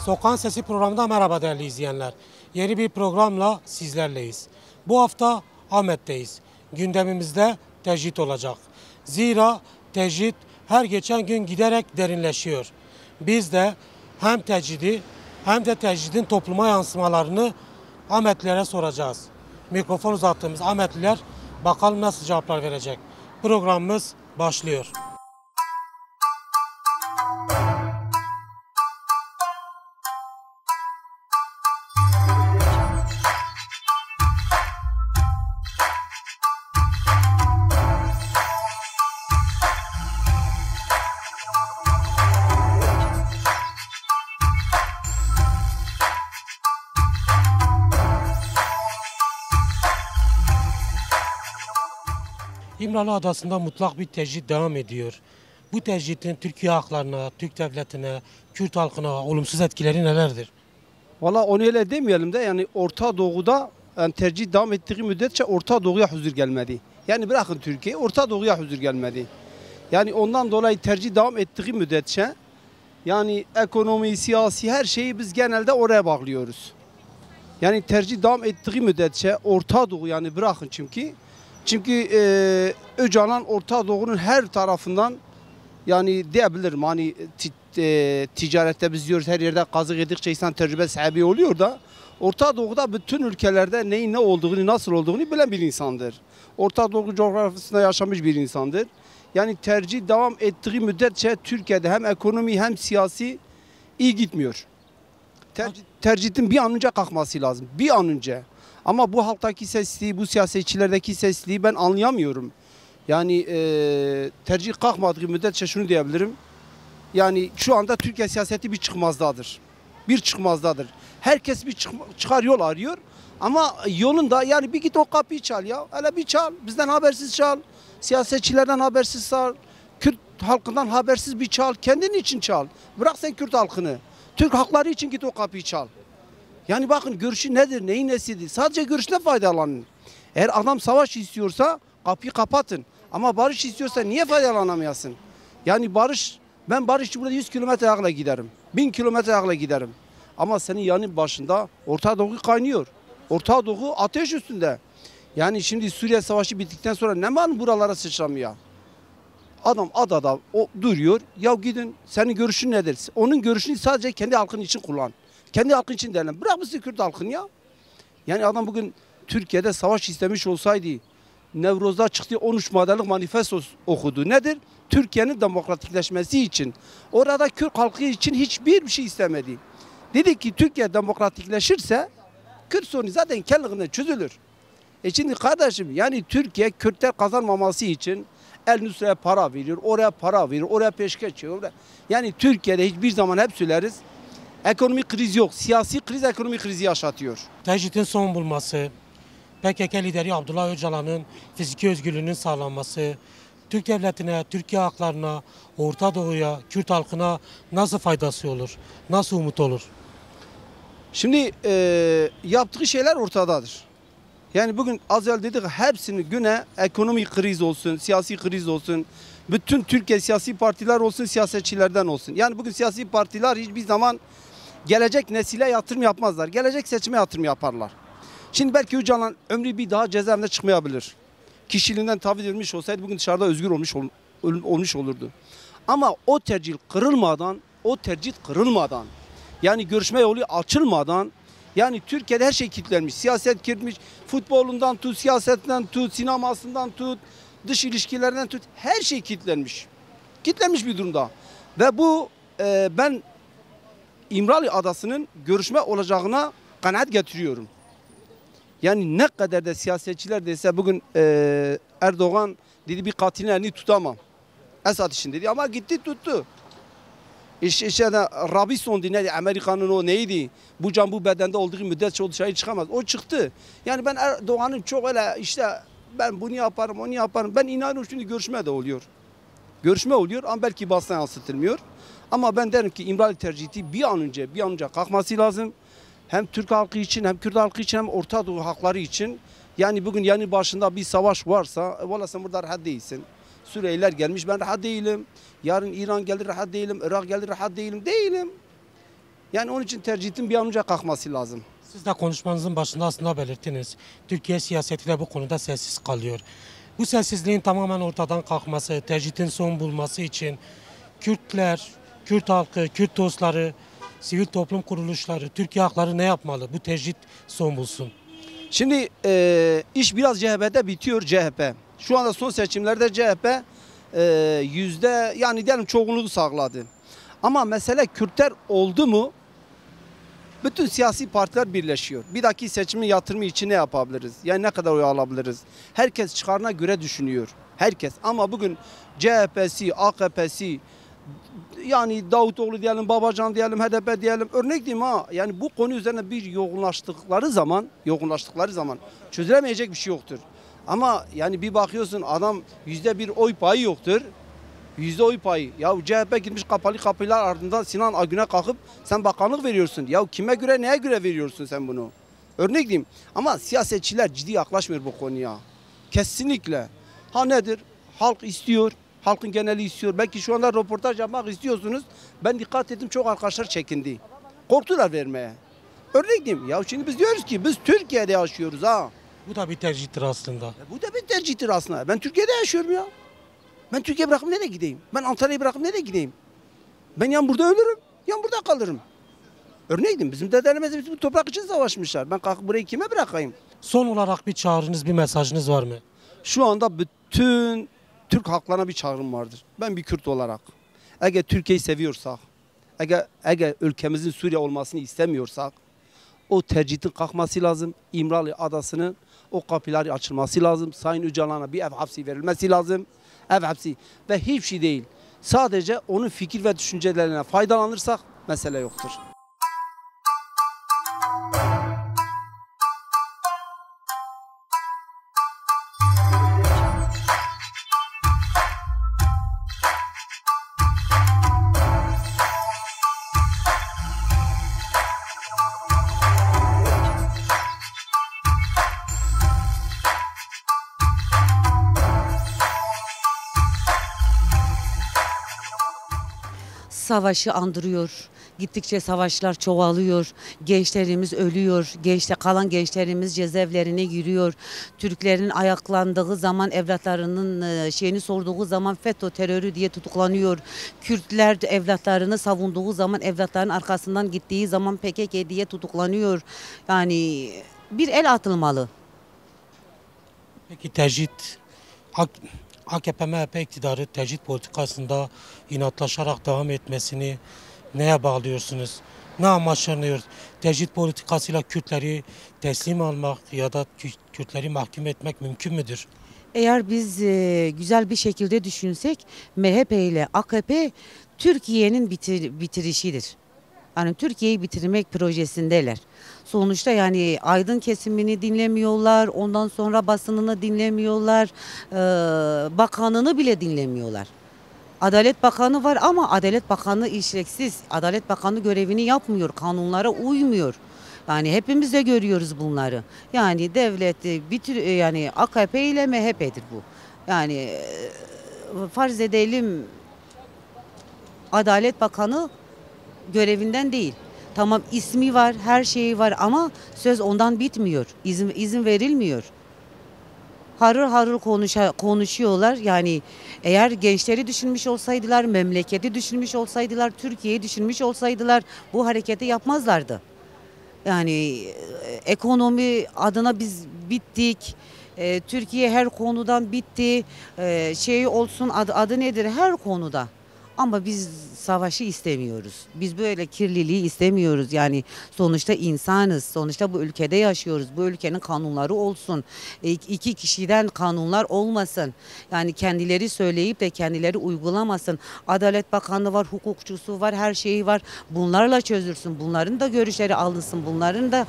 Sokağın Sesi programında merhaba değerli izleyenler. Yeni bir programla sizlerleyiz. Bu hafta Ahmet'teyiz. Gündemimizde tecrit olacak. Zira tecrit her geçen gün giderek derinleşiyor. Biz de hem tecridi hem de tecridin topluma yansımalarını Ahmetlilere soracağız. Mikrofon uzattığımız Ahmetliler bakalım nasıl cevaplar verecek. Programımız başlıyor. İmralı Adası'nda mutlak bir tecrit devam ediyor. Bu tecritin Türkiye halklarına, Türk devletine, Kürt halkına olumsuz etkileri nelerdir? Valla onu öyle demeyelim de yani Orta Doğu'da yani tercih devam ettiği müddetçe Orta Doğu'ya huzur gelmedi. Yani bırakın Türkiye, Orta Doğu'ya huzur gelmedi. Yani ondan dolayı tercih devam ettiği müddetçe yani ekonomi, siyasi her şeyi biz genelde oraya bağlıyoruz. Yani tercih devam ettiği müddetçe Orta Doğu yani bırakın çünkü Öcalan Orta Doğu'nun her tarafından yani diyebilirim hani ticarette biz diyoruz her yerde kazık yedikçe insan tecrübe sahibi oluyor da Orta Doğu'da bütün ülkelerde neyin ne olduğunu nasıl olduğunu bilen bir insandır. Orta Doğu coğrafyasında yaşamış bir insandır. Yani tercih devam ettiği müddetçe Türkiye'de hem ekonomi hem siyasi iyi gitmiyor. Tercihin bir an önce kalkması lazım. Bir an önce. Ama bu halktaki sesliği, bu siyasetçilerdeki sesliği ben anlayamıyorum. Yani tercih kalkmadığı müddetçe şunu diyebilirim. Yani şu anda Türkiye siyaseti bir çıkmazdadır. Bir çıkmazdadır. Herkes bir çıkar yol arıyor. Ama yolun da yani bir git o kapıyı çal ya. Hele bir çal. Bizden habersiz çal. Siyasetçilerden habersiz çal. Kürt halkından habersiz bir çal. Kendin için çal. Bırak sen Kürt halkını. Türk halkları için git o kapıyı çal. Yani bakın görüşü nedir, neyin nesidir? Sadece görüşüne faydalanın. Eğer adam savaş istiyorsa kapıyı kapatın. Ama barış istiyorsa niye faydalanamayasın? Yani ben barış için burada 100 kilometre ayakla giderim. 1000 kilometre ayakla giderim. Ama senin yanın başında Orta Doğu kaynıyor. Orta Doğu ateş üstünde. Yani şimdi Suriye Savaşı bittikten sonra ne malum buralara sıçramıyor? Adam adada duruyor. Ya gidin senin görüşün nedir? Onun görüşünü sadece kendi halkın için kullan. Kendi halkın için değerlen. Bırak mısın Kürt halkını ya? Yani adam bugün Türkiye'de savaş istemiş olsaydı Nevroz'da çıktığı 13 maddelik manifesto okudu. Nedir? Türkiye'nin demokratikleşmesi için. Orada Kürt halkı için hiçbir şey istemedi. Dedi ki Türkiye demokratikleşirse Kürt sorunu zaten kendiliğinden çözülür. Şimdi kardeşim yani Türkiye Kürtler kazanmaması için El Nusra'ya para veriyor, oraya para veriyor, oraya peşkeş çekiyor. Yani Türkiye'de hiçbir zaman hep söyleriz. Ekonomik kriz yok. Siyasi kriz ekonomik krizi yaşatıyor. Tecritin son bulması, PKK lideri Abdullah Öcalan'ın fiziki özgürlüğünün sağlanması, Türk devletine, Türkiye halklarına, Orta Doğu'ya, Kürt halkına nasıl faydası olur? Nasıl umut olur? Şimdi yaptığı şeyler ortadadır. Yani bugün az önce dedik hepsini güne ekonomik kriz olsun, siyasi kriz olsun, bütün Türkiye siyasi partiler olsun, siyasetçilerden olsun. Yani bugün siyasi partiler hiçbir zaman gelecek nesile yatırım yapmazlar. Gelecek seçime yatırım yaparlar. Şimdi belki Öcalan ömrü bir daha cezaevinde çıkmayabilir. Kişiliğinden taviz vermiş olsaydı bugün dışarıda özgür olmuş olurdu. Ama o tercih kırılmadan, yani görüşme yolu açılmadan, yani Türkiye'de her şey kilitlenmiş. Siyaset kilitlenmiş. Futbolundan tut, siyasetinden tut, sinemasından tut, dış ilişkilerinden tut. Her şey kilitlenmiş. Kilitlenmiş bir durumda. Ve bu ben İmralı Adası'nın görüşme olacağına kanaat getiriyorum. Yani ne kadar da siyasetçiler dese bugün Erdoğan dedi bir katilin elini tutamam. Esad için dedi ama gitti tuttu. İşte Robinson neydi? Amerika'nın o neydi? Bu can bu bedende olduğu müddetçe o dışarı çıkamaz. O çıktı. Yani ben Erdoğan'ın çok öyle işte ben bunu yaparım onu yaparım. Ben inanıyorum şimdi görüşme de oluyor. Görüşme oluyor ama belki basına yansıtılmıyor. Ama ben derim ki İmralı tercihi bir an önce kalkması lazım. Hem Türk halkı için hem Kürt halkı için hem Orta Doğu halkları için. Yani bugün yanı başında bir savaş varsa valla sen burada rahat değilsin. Suriyeliler gelmiş ben rahat değilim. Yarın İran gelir rahat değilim. Irak gelir rahat değilim. Yani onun için tercihin bir an önce kalkması lazım. Siz de konuşmanızın başında aslında belirttiniz. Türkiye siyaseti de bu konuda sessiz kalıyor. Bu sessizliğin tamamen ortadan kalkması, tercihin son bulması için Kürtler, Kürt halkı, Kürt dostları, sivil toplum kuruluşları, Türkiye halkları ne yapmalı? Bu tercih son bulsun. Şimdi iş biraz CHP'de bitiyor, CHP. Şu anda son seçimlerde CHP yüzde yani diyelim çoğunluğu sağladı. Ama mesele Kürtler oldu mu bütün siyasi partiler birleşiyor. Bir dahaki seçimin yatırımı için ne yapabiliriz? Yani ne kadar oy alabiliriz? Herkes çıkarına göre düşünüyor. Herkes. Ama bugün CHP'si, AKP'si, yani Davutoğlu diyelim, Babacan diyelim, HDP diyelim, örnek diyeyim ha. Yani bu konu üzerine bir yoğunlaştıkları zaman çözülemeyecek bir şey yoktur. Ama yani bir bakıyorsun adam %1 oy payı yoktur. Yüzde oy payı. Ya CHP gitmiş kapalı kapılar ardından Sinan Agün'e kalkıp sen bakanlık veriyorsun. Ya kime göre neye göre veriyorsun sen bunu? Örnek diyeyim. Ama siyasetçiler ciddi yaklaşmıyor bu konuya. Kesinlikle. Ha nedir? Halk istiyor. Halkın geneli istiyor. Belki şu anda röportaj yapmak istiyorsunuz. Ben dikkat ettim çok arkadaşlar çekindi. Korktular vermeye. Örnek diyeyim. Ya şimdi biz diyoruz ki biz Türkiye'de yaşıyoruz ha. Bu da bir tercihtir aslında. Bu da bir tercihtir aslında. Ben Türkiye'de yaşıyorum ya. Ben Türkiye bırakıp nereye gideyim? Ben Antalya'yı bırakıp nereye gideyim? Ben yan burada ölürüm, yan burada kalırım. Örnek diyeyim, bizim dedelerimiz bu toprak için savaşmışlar. Ben kalkıp burayı kime bırakayım? Son olarak bir çağrınız, bir mesajınız var mı? Şu anda bütün Türk halklarına bir çağrım vardır. Ben bir Kürt olarak. Eğer Türkiye'yi seviyorsak, eğer ülkemizin Suriye olmasını istemiyorsak, o tercihin kalkması lazım. İmralı Adası'nın o kapıları açılması lazım. Sayın Öcalan'a bir ev hapsi verilmesi lazım. Ev hapsi ve hiçbir şey değil. Sadece onun fikir ve düşüncelerine faydalanırsak mesele yoktur. Savaşı andırıyor. Gittikçe savaşlar çoğalıyor. Gençlerimiz ölüyor. Kalan gençlerimiz cezaevlerine giriyor. Türklerin ayaklandığı zaman evlatlarının şeyini sorduğu zaman FETÖ terörü diye tutuklanıyor. Kürtler evlatlarını savunduğu zaman evlatların arkasından gittiği zaman PKK diye tutuklanıyor. Yani bir el atılmalı. Peki tercih, AKP-MHP iktidarı tercih politikasında inatlaşarak devam etmesini neye bağlıyorsunuz? Ne amaçlanıyor? Tercih politikasıyla Kürtleri teslim almak ya da Kürtleri mahkum etmek mümkün müdür? Eğer biz güzel bir şekilde düşünsek MHP ile AKP Türkiye'nin bitirişidir. Yani Türkiye'yi bitirmek projesindeler. Sonuçta yani aydın kesimini dinlemiyorlar, ondan sonra basınını dinlemiyorlar, bakanını bile dinlemiyorlar. Adalet Bakanı var ama Adalet Bakanı işleksiz. Adalet Bakanı görevini yapmıyor, kanunlara uymuyor. Yani hepimiz de görüyoruz bunları. Yani devlet yani AKP ile MHP'dir bu. Yani farz edelim Adalet Bakanı görevinden değil. Tamam ismi var, her şeyi var ama söz ondan bitmiyor. İzin verilmiyor. Harıl harıl konuşuyorlar. Yani eğer gençleri düşünmüş olsaydılar, memleketi düşünmüş olsaydılar, Türkiye'yi düşünmüş olsaydılar bu hareketi yapmazlardı. Yani ekonomi adına biz bittik. Türkiye her konudan bitti. Şey olsun adı nedir her konuda. Ama biz savaşı istemiyoruz. Biz böyle kirliliği istemiyoruz. Yani sonuçta insanız. Sonuçta bu ülkede yaşıyoruz. Bu ülkenin kanunları olsun. İki kişiden kanunlar olmasın. Yani kendileri söyleyip de kendileri uygulamasın. Adalet Bakanı var, hukukçusu var, her şeyi var. Bunlarla çözülsün. Bunların da görüşleri alınsın. Bunların da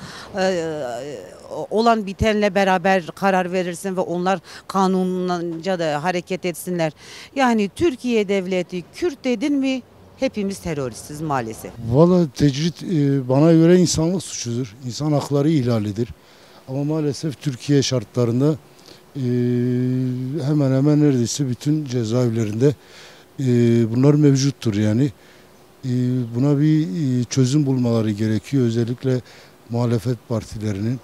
olan bitenle beraber karar verirsin ve onlar kanunca da hareket etsinler. Yani Türkiye devleti Kürt dedin mi hepimiz teröristiz maalesef. Valla tecrit bana göre insanlık suçudur. İnsan hakları ihlalidir. Ama maalesef Türkiye şartlarında hemen hemen neredeyse bütün cezaevlerinde bunlar mevcuttur yani. Buna bir çözüm bulmaları gerekiyor. Özellikle muhalefet partilerinin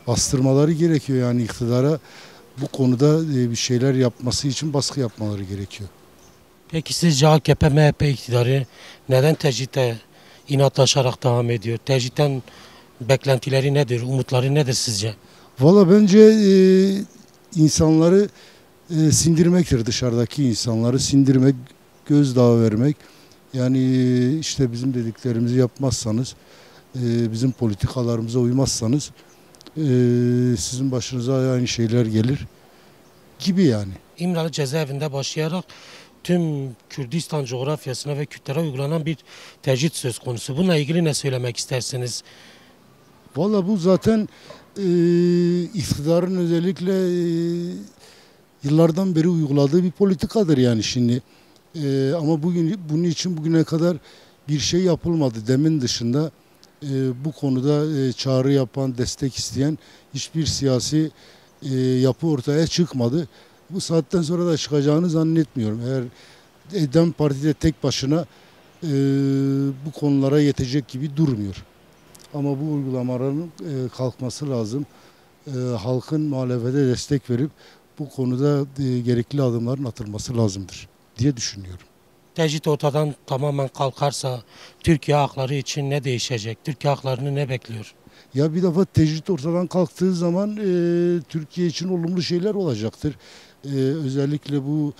bastırmaları gerekiyor. Yani iktidara bu konuda bir şeyler yapması için baskı yapmaları gerekiyor. Peki sizce AKP, MHP iktidarı neden tecrüte inatlaşarak devam ediyor? Tecrüten beklentileri nedir, umutları nedir sizce? Valla bence insanları sindirmektir, dışarıdaki insanları sindirmek, gözdağı vermek. Yani işte bizim dediklerimizi yapmazsanız, bizim politikalarımıza uymazsanız sizin başınıza aynı şeyler gelir gibi yani. İmralı cezaevinde başlayarak tüm Kürdistan coğrafyasına ve Kürtlere uygulanan bir tecrit söz konusu. Bununla ilgili ne söylemek istersiniz? Valla bu zaten iktidarın özellikle yıllardan beri uyguladığı bir politikadır yani şimdi. Ama bunun için bugüne kadar bir şey yapılmadı. Demin dışında bu konuda çağrı yapan, destek isteyen hiçbir siyasi yapı ortaya çıkmadı. Bu saatten sonra da çıkacağını zannetmiyorum. Eğer DEM Parti de tek başına bu konulara yetecek gibi durmuyor. Ama bu uygulamaların kalkması lazım. Halkın muhalefete destek verip bu konuda gerekli adımların atılması lazımdır diye düşünüyorum. Tecrit ortadan tamamen kalkarsa Türkiye hakları için ne değişecek? Türkiye haklarını ne bekliyor? Ya bir defa tecrit ortadan kalktığı zaman Türkiye için olumlu şeyler olacaktır. Özellikle bu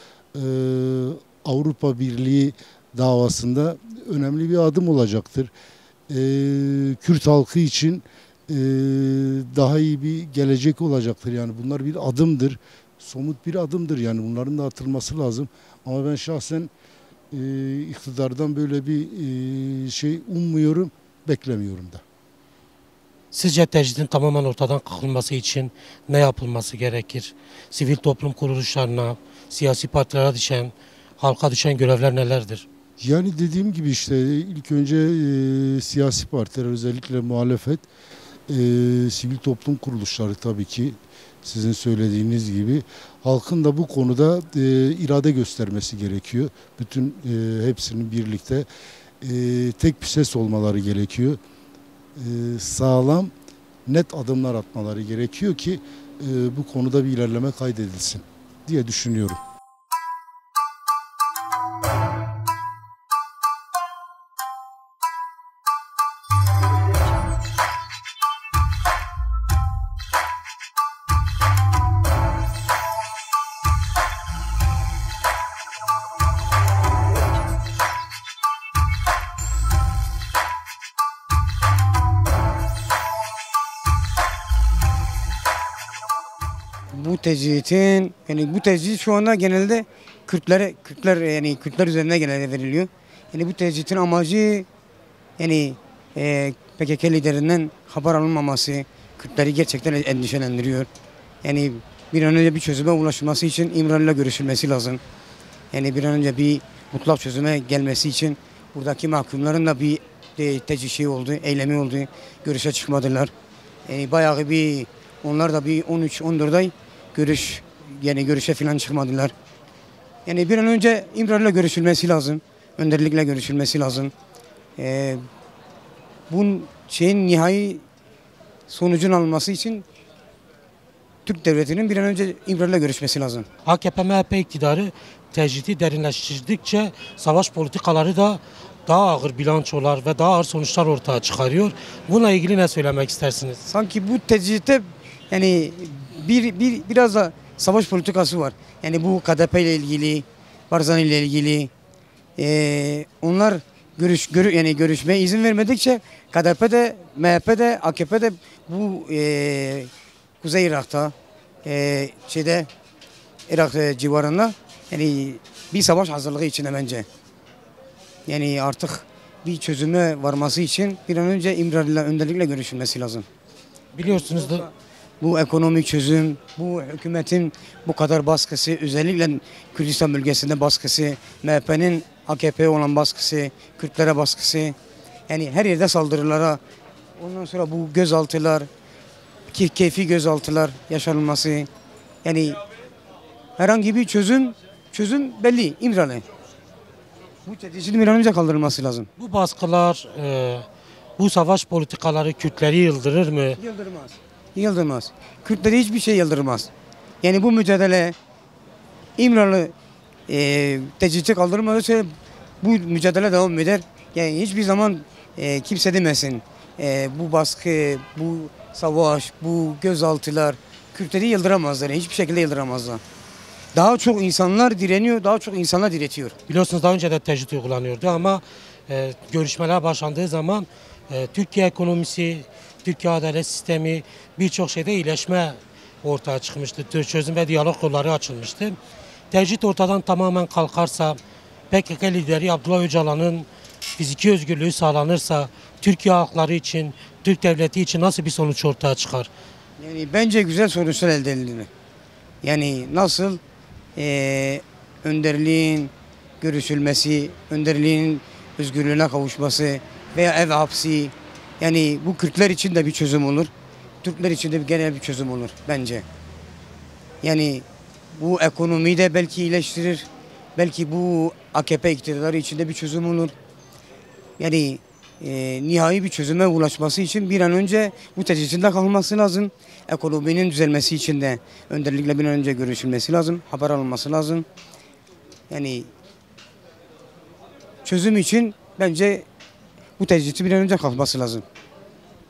Avrupa Birliği davasında önemli bir adım olacaktır. Kürt halkı için daha iyi bir gelecek olacaktır. Yani bunlar bir adımdır. Somut bir adımdır yani bunların da atılması lazım. Ama ben şahsen iktidardan böyle bir şey ummuyorum, beklemiyorum da. Sizce tecritin tamamen ortadan kalkılması için ne yapılması gerekir? Sivil toplum kuruluşlarına, siyasi partilere düşen, halka düşen görevler nelerdir? Yani dediğim gibi işte ilk önce siyasi partiler özellikle muhalefet, sivil toplum kuruluşları tabii ki sizin söylediğiniz gibi halkın da bu konuda irade göstermesi gerekiyor. Bütün hepsinin birlikte tek bir ses olmaları gerekiyor. Sağlam, net adımlar atmaları gerekiyor ki bu konuda bir ilerleme kaydedilsin diye düşünüyorum. Bu tecritin yani bu tecrit şu anda genelde Kürtler üzerine genelde veriliyor. Yani bu tecritin amacı yani PKK liderinden haber alınmaması Kürtleri gerçekten endişelendiriyor. Yani bir an önce bir çözüme ulaşılması için İmralı'yla görüşülmesi lazım. Yani bir an önce bir mutlak çözüme gelmesi için buradaki mahkumların da bir tecrit oldu, eylemi oldu. Görüşe çıkmadılar. Yani bayağı bir onlar da bir 13-14 ay görüşe falan çıkmadılar. Yani bir an önce İmralı'yla görüşülmesi lazım. Önderlikle görüşülmesi lazım. Bu şeyin nihai sonucun alınması için Türk devletinin bir an önce İmralı'yla görüşmesi lazım. AKP, MHP iktidarı tecriti derinleştirdikçe savaş politikaları da daha ağır bilançolar ve daha ağır sonuçlar ortaya çıkarıyor. Bununla ilgili ne söylemek istersiniz? Sanki bu tecritte yani biraz da savaş politikası var. Yani bu KDP ile ilgili, Barzani ile ilgili onlar görüşmeye izin vermedikçe KDP de, MHP de, AKP de bu Kuzey Irak'ta Irak civarında yani bir savaş hazırlığı içinde bence. Yani artık bir çözüme varması için bir an önce İmralı'yla önderlikle görüşülmesi lazım. Biliyorsunuz da Bu ekonomik çözüm, bu hükümetin bu kadar baskısı, özellikle Kürdistan bölgesinde baskısı, MHP'nin AKP'ye olan baskısı, Kürtlere baskısı, yani her yerde saldırılara, ondan sonra bu gözaltılar, keyfi gözaltılar yaşanılması, yani herhangi bir çözüm belli, İmralı. Bu tecridin bir an önce kaldırılması lazım. Bu baskılar, bu savaş politikaları Kürtleri yıldırır mı? Yıldırmaz. Yıldırmaz. Kürtleri hiçbir şey yıldırmaz. Yani bu mücadele İmralı tecridi kaldırılmadıkça bu mücadele devam eder. Yani hiçbir zaman kimse demesin bu baskı, bu savaş, bu gözaltılar Kürtleri yıldıramazlar. Yani hiçbir şekilde yıldıramazlar. Daha çok insanlar direniyor, daha çok insanlar diretiyor. Biliyorsunuz daha önce de tecrit uygulanıyordu ama görüşmeler başlandığı zaman Türkiye ekonomisi, Türkiye adalet sistemi birçok şeyde iyileşme ortaya çıkmıştı. Çözüm ve diyalog yolları açılmıştı. Tecrit ortadan tamamen kalkarsa, PKK lideri Abdullah Öcalan'ın fiziki özgürlüğü sağlanırsa Türkiye halkları için, Türk devleti için nasıl bir sonuç ortaya çıkar? Yani bence güzel sonuçlar elde edilir. Yani nasıl önderliğin görüşülmesi, önderliğin özgürlüğüne kavuşması veya ev hapsi, yani bu Kürtler için de bir çözüm olur. Türkler için de genel bir çözüm olur bence. Yani bu ekonomiyi de belki iyileştirir. Belki bu AKP iktidarı için de bir çözüm olur. Yani nihai bir çözüme ulaşması için bir an önce bu tecritin de kalkması lazım. Ekonominin düzelmesi için de önderlikle bir an önce görüşülmesi lazım. Haber alınması lazım. Yani çözüm için bence bu tecritin bir an önce kalkması lazım.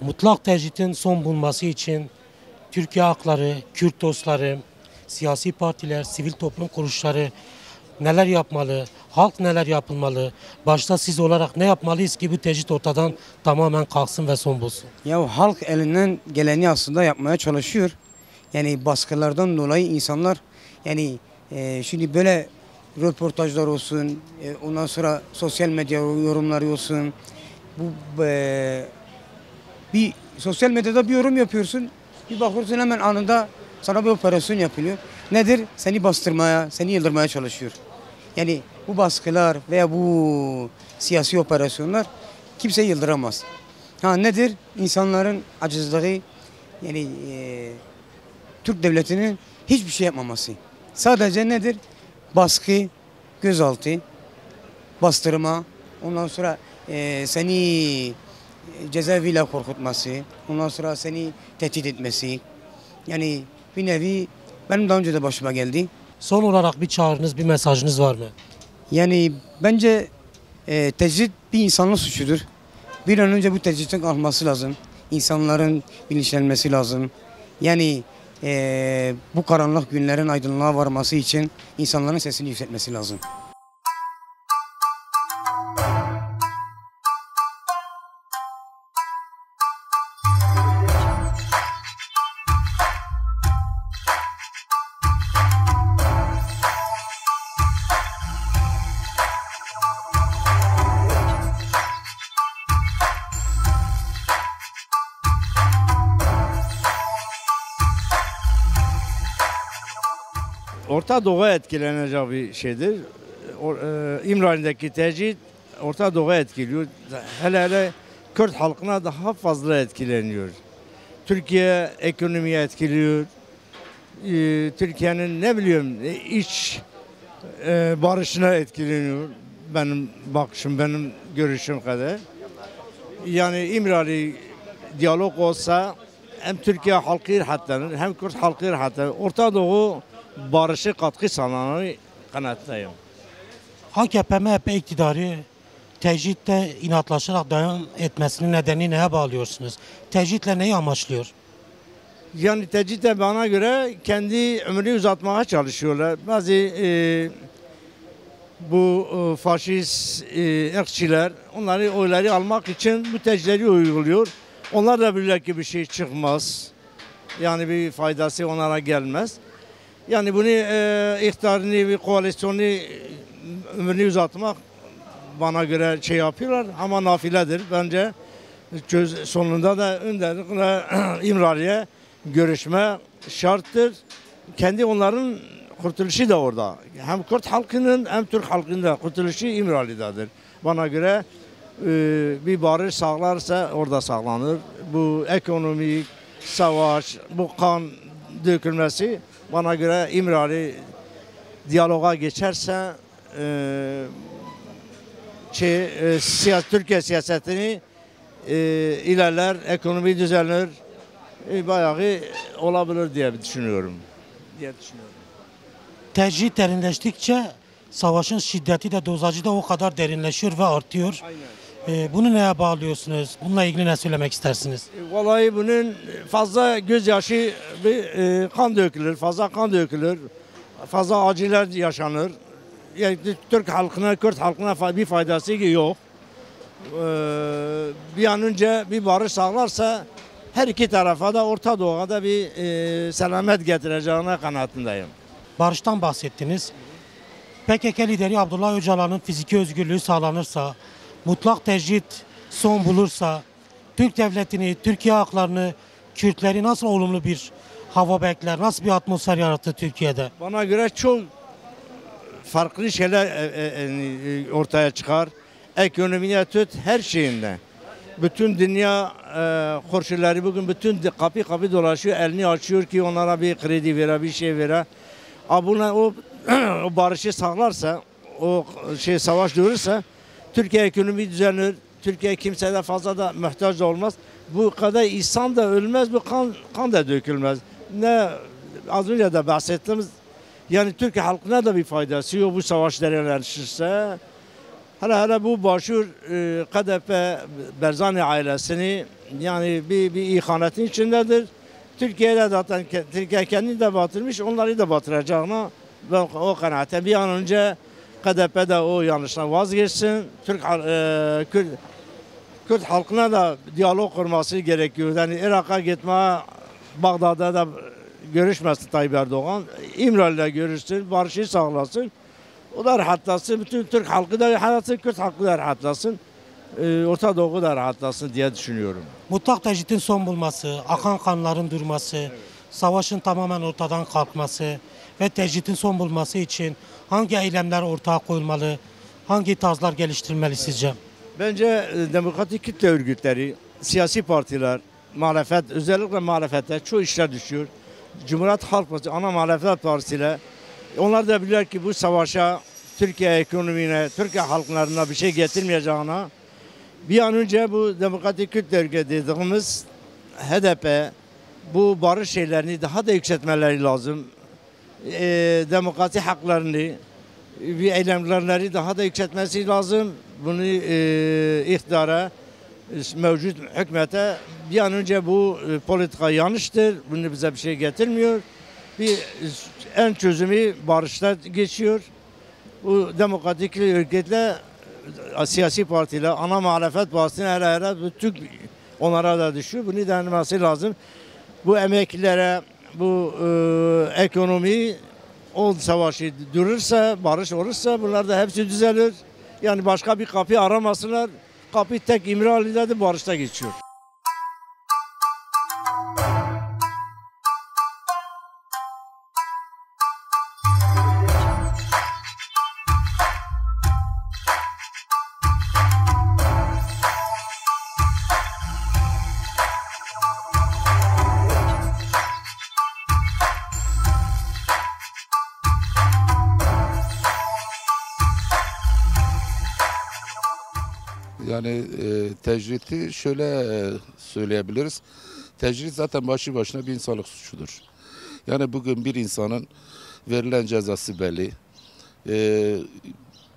Mutlak tecritin son bulması için Türkiye halkları, Kürt dostları, siyasi partiler, sivil toplum kuruluşları neler yapmalı, halk neler yapılmalı, başta siz olarak ne yapmalıyız ki bu tecrit ortadan tamamen kalksın ve son bulsun? Ya halk elinden geleni aslında yapmaya çalışıyor. Yani baskılardan dolayı insanlar yani şimdi böyle röportajlar olsun, ondan sonra sosyal medya yorumları olsun. Bu bir sosyal medyada bir yorum yapıyorsun, bir bakıyorsun hemen anında sana bir operasyon yapılıyor. Nedir? Seni bastırmaya, seni yıldırmaya çalışıyor. Yani bu baskılar veya bu siyasi operasyonlar kimseyi yıldıramaz. Ha nedir? İnsanların acizliği, yani Türk devletinin hiçbir şey yapmaması. Sadece nedir? Baskı, gözaltı, bastırma, ondan sonra seni cezaeviyle korkutması, ondan sonra seni tehdit etmesi. Yani bir nevi benim daha önce de başıma geldi. Son olarak bir çağrınız, bir mesajınız var mı? Yani bence tecrit bir insanlık suçudur. Bir an önce bu tecritin kalkması lazım. İnsanların bilinçlenmesi lazım. Yani bu karanlık günlerin aydınlığa varması için insanların sesini yükseltmesi lazım. Orta Doğu'ya etkilenecek bir şeydir. İmralı'daki tecrit Orta Doğu'ya etkiliyor. Hele hele Kürt halkına daha fazla etkileniyor. Türkiye ekonomiye etkiliyor. Türkiye'nin ne bileyim iç barışına etkileniyor. Benim bakışım, benim görüşüm kadar. Yani İmralı diyalog olsa hem Türkiye halkı rahatlanır hem Kürt halkı rahatlanır. Orta Doğu barışı katkı sağlananı kanaatteyim. AKP MHP iktidarı tecritte inatlaşarak devam etmesinin nedeni neye bağlıyorsunuz? Tecritle neyi amaçlıyor? Yani tecritte bana göre kendi ömrünü uzatmaya çalışıyorlar. Bazı bu faşist ırkçılar onları oyları almak için bu tecritleri uyguluyor. Onlar da bilirler ki bir şey çıkmaz. Yani bir faydası onlara gelmez. Yani bunu iktidarını, bir koalisyonu ömrünü uzatmak bana göre şey yapıyorlar ama nafiledir. Bence sonunda da önderlikle İmralı'ya görüşme şarttır. Kendi onların kurtuluşu da orada. Hem Kürt halkının hem Türk halkının da kurtuluşu İmralı'dadır. Bana göre bir barış sağlarsa orada sağlanır. Bu ekonomik savaş, bu kan dökülmesi bana göre İmralı diyaloga geçerse Türkiye siyasetini ilerler, ekonomi düzenler, bayağı olabilir diye düşünüyorum. Tercih derinleştikçe savaşın şiddeti de dozajı da o kadar derinleşiyor ve artıyor. Bunu neye bağlıyorsunuz? Bununla ilgili ne söylemek istersiniz? Vallahi bunun fazla gözyaşı kan dökülür, fazla kan dökülür, fazla acılar yaşanır. Yani Türk halkına, Kürt halkına bir faydası yok. Bir an önce bir barış sağlarsa her iki tarafa da Orta Doğu'ya da bir selamet getireceğine kanaatindeyim. Barıştan bahsettiniz. PKK lideri Abdullah Öcalan'ın fiziki özgürlüğü sağlanırsa, mutlak tecrit son bulursa, Türk devletini, Türkiye haklarını, Kürtleri nasıl olumlu bir hava bekler, nasıl bir atmosfer yarattı Türkiye'de? Bana göre çok farklı şeyler ortaya çıkar. Ekonomiye tut her şeyinde. Bütün dünya koşulları bugün bütün kapı kapı dolaşıyor, elini açıyor ki onlara bir kredi vere, bir şey vere. Buna o barışı sağlarsa, o savaş durursa Türkiye ekonomi düzenlir. Türkiye kimseye fazla da muhtaç olmaz. Bu kadar insan da ölmez, bu kan da dökülmez. Ne az önce de bahsettiğimiz yani Türkiye halkına da bir faydası yok bu savaş derinleşirse. Hala bu başur KDP Berzani ailesini yani bir ihanetin içindedir. Türkiye'de zaten Türkiye kendini de batırmış, onları da batıracağına ve o kanaatte bir an önce KDP de o yanlışına vazgeçsin. Kürt halkına da diyalog kurması gerekiyor. Yani Irak'a gitmeye, Bağdat'ta da görüşmesin Tayyip Erdoğan. İmralı'yla görüşsün, barışı sağlasın. O da rahatlasın. Bütün Türk halkı da rahatlasın, Kürt halkı da rahatlasın. Orta Doğu da rahatlasın diye düşünüyorum. Mutlak tecritin son bulması, akan kanların durması, savaşın tamamen ortadan kalkması ve tecritin son bulması için hangi eylemler ortaya koyulmalı, hangi tarzlar geliştirilmeli sizce? Bence demokratik kitle örgütleri, siyasi partiler, muhalefet, özellikle muhalefete çoğu işler düşüyor. Cumhuriyet Halk Partisi, ana muhalefet partisiyle onlar da biliyor ki bu savaşa Türkiye ekonomine, Türkiye halklarına bir şey getirmeyeceğine bir an önce bu demokratik kitle örgütü dediğimiz HDP bu barış şeylerini daha da yükseltmeleri lazım. Demokrasi haklarını, bir eylemleri daha da yükseltmesi lazım. Bunu iktidara, mevcut hükümete bir an önce bu politika yanlıştır. Bunu bize bir şey getirmiyor. En çözümü barışta geçiyor. Bu demokratik örgütle siyasi partiler, ana muhalefet partisine her bütün onlara da düşüyor. Bunu denilmesi lazım. Bu emeklilere, bu ekonomi o savaşı durursa, barış olursa bunlar da hepsi düzelir. Yani başka bir kapı aramasınlar. Kapı tek İmralı'da da barışta geçiyor. Yani tecriti şöyle söyleyebiliriz. Tecrit zaten başlı başına bir insanlık suçudur. Yani bugün bir insanın verilen cezası belli.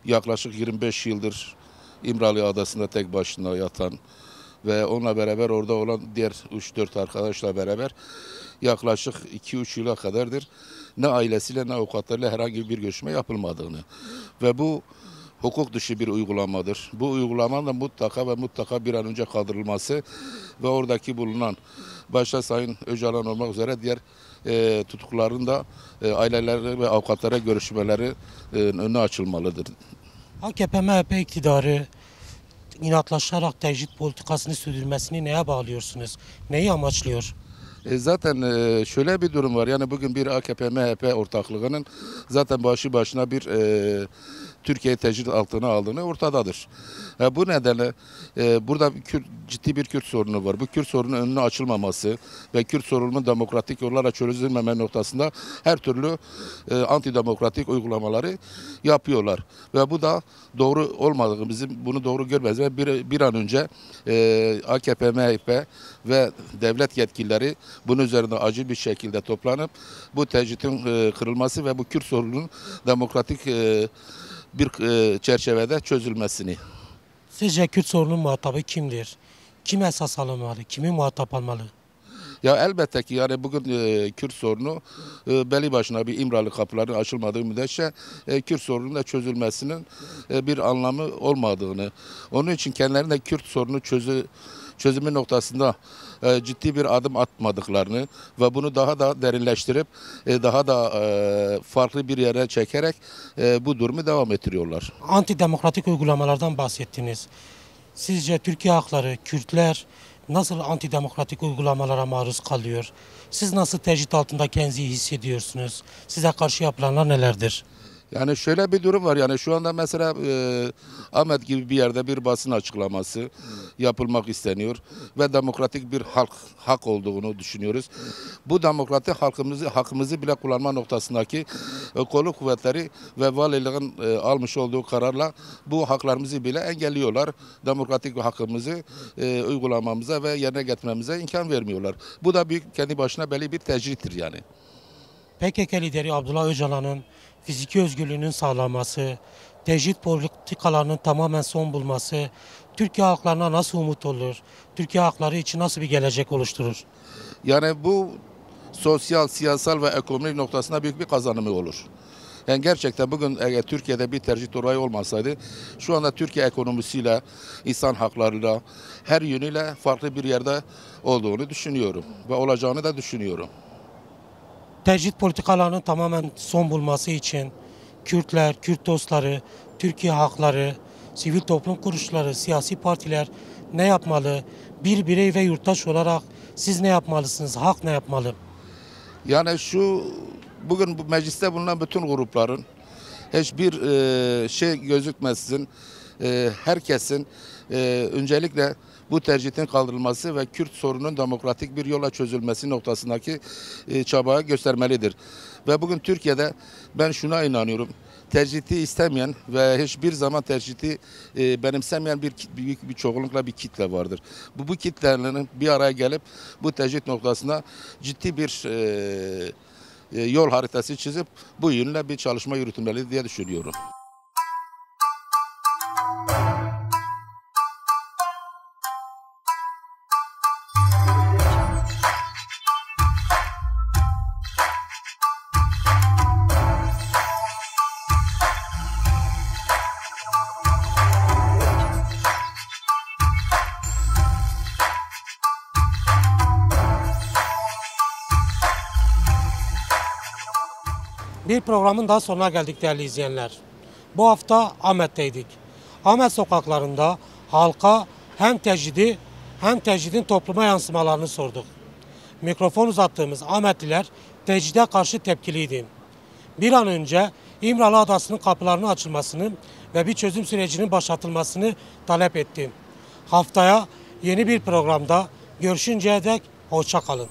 Yaklaşık 25 yıldır İmralı Adası'nda tek başına yatan ve onunla beraber orada olan diğer 3-4 arkadaşla beraber yaklaşık 2-3 yıla kadardır ne ailesiyle ne avukatlarıyla herhangi bir görüşme yapılmadığını ve bu hukuk dışı bir uygulamadır. Bu uygulamanın da mutlaka bir an önce kaldırılması ve oradaki bulunan başta Sayın Öcalan olmak üzere diğer tutukluların da aileleri ve avukatlara görüşmeleri önüne açılmalıdır. AKP-MHP iktidarı inatlaşarak tecrit politikasını sürdürmesini neye bağlıyorsunuz? Neyi amaçlıyor? Zaten şöyle bir durum var. Yani bugün bir AKP-MHP ortaklığının zaten başlı başına bir Türkiye'yi tecrit altına aldığını ortadadır. Bu nedenle burada ciddi bir Kürt sorunu var. Bu Kürt sorunun önüne açılmaması ve Kürt sorununun demokratik yollarla çözülmeme noktasında her türlü antidemokratik uygulamaları yapıyorlar. Ve bu da doğru olmadığı, bizim bunu doğru görmez ve bir an önce AKP, MHP ve devlet yetkilileri bunun üzerinde acil bir şekilde toplanıp bu tecritin kırılması ve bu Kürt sorununun demokratik bir çerçevede çözülmesini. Sizce Kürt sorunun muhatabı kimdir? Kim esas alınmalı? Kimi muhatap almalı? Ya elbette ki yani bugün Kürt sorunu belli başına bir İmralı kapıların açılmadığı müddetçe Kürt sorunun da çözülmesinin bir anlamı olmadığını, onun için kendilerine Kürt sorunu çözümü noktasında ciddi bir adım atmadıklarını ve bunu daha da derinleştirip daha da farklı bir yere çekerek bu durumu devam ettiriyorlar. Antidemokratik uygulamalardan bahsettiniz. Sizce Türkiye halkları, Kürtler nasıl antidemokratik uygulamalara maruz kalıyor? Siz nasıl tecrit altında kendinizi hissediyorsunuz? Size karşı yapılanlar nelerdir? Yani şöyle bir durum var, yani şu anda mesela Ahmet gibi bir yerde bir basın açıklaması yapılmak isteniyor ve demokratik bir hak olduğunu düşünüyoruz. Bu demokratik hakkımızı bile kullanma noktasındaki kolluk kuvvetleri ve valiliğin almış olduğu kararla bu haklarımızı bile engelliyorlar. Demokratik hakkımızı uygulamamıza ve yerine getirmemize imkan vermiyorlar. Bu da kendi başına belli bir tecrittir yani. PKK lideri Abdullah Öcalan'ın fiziki özgürlüğünün sağlanması, tecrit politikalarının tamamen son bulması, Türkiye halklarına nasıl umut olur? Türkiye halkları için nasıl bir gelecek oluşturur? Yani bu sosyal, siyasal ve ekonomik noktasında büyük bir kazanımı olur. Yani gerçekten bugün eğer Türkiye'de bir tercih olayı olmasaydı şu anda Türkiye ekonomisiyle, insan haklarıyla, her yönüyle farklı bir yerde olduğunu düşünüyorum ve olacağını da düşünüyorum. Tecrit politikalarının tamamen son bulması için Kürtler, Kürt dostları, Türkiye halkları, sivil toplum kuruluşları, siyasi partiler ne yapmalı? Bir birey ve yurttaş olarak siz ne yapmalısınız? Halk ne yapmalı? Yani bugün bu mecliste bulunan bütün grupların hiçbir şey gözükmeksizin herkesin öncelikle bu tercihin kaldırılması ve Kürt sorunun demokratik bir yola çözülmesi noktasındaki çabaya göstermelidir. Ve bugün Türkiye'de ben şuna inanıyorum. Tercihi istemeyen ve hiçbir zaman tercihi benimsemeyen büyük bir çoğunlukla bir kitle vardır. Bu kitlelerin bir araya gelip bu tercih noktasında ciddi bir yol haritası çizip bu yönle bir çalışma yürütülmeli diye düşünüyorum. Bir programın daha sonuna geldik değerli izleyenler. Bu hafta Ahmet'teydik. Ahmet sokaklarında halka hem tecridin topluma yansımalarını sorduk. Mikrofon uzattığımız Ahmetliler tecride karşı tepkiliydi. Bir an önce İmralı Adası'nın kapılarının açılmasını ve bir çözüm sürecinin başlatılmasını talep etti. Haftaya yeni bir programda görüşünceye dek hoşça kalın.